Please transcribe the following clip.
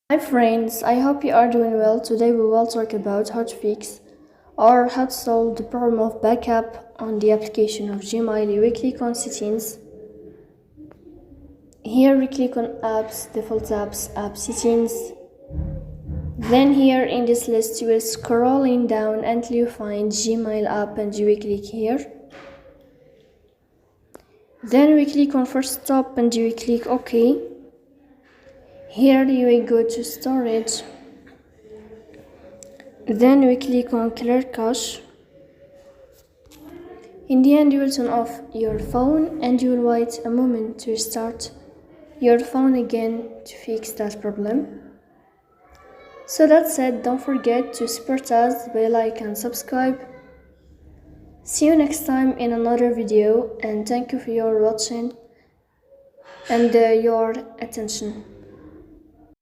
Hi friends, I hope you are doing well. Today we will talk about how to fix or how to solve the problem of backup on the application of Gmail. We click on settings. Here we click on apps, default apps, app settings. Then here in this list you will scrolling down until you find Gmail app and you will click here. Then we click on first stop and you will click OK. Here you will go to storage. Then we click on clear cache. In the end, you will turn off your phone and you will wait a moment to restart your phone again to fix that problem. So that's it. Don't forget to support us by like and subscribe. See you next time in another video, and thank you for your watching and your attention.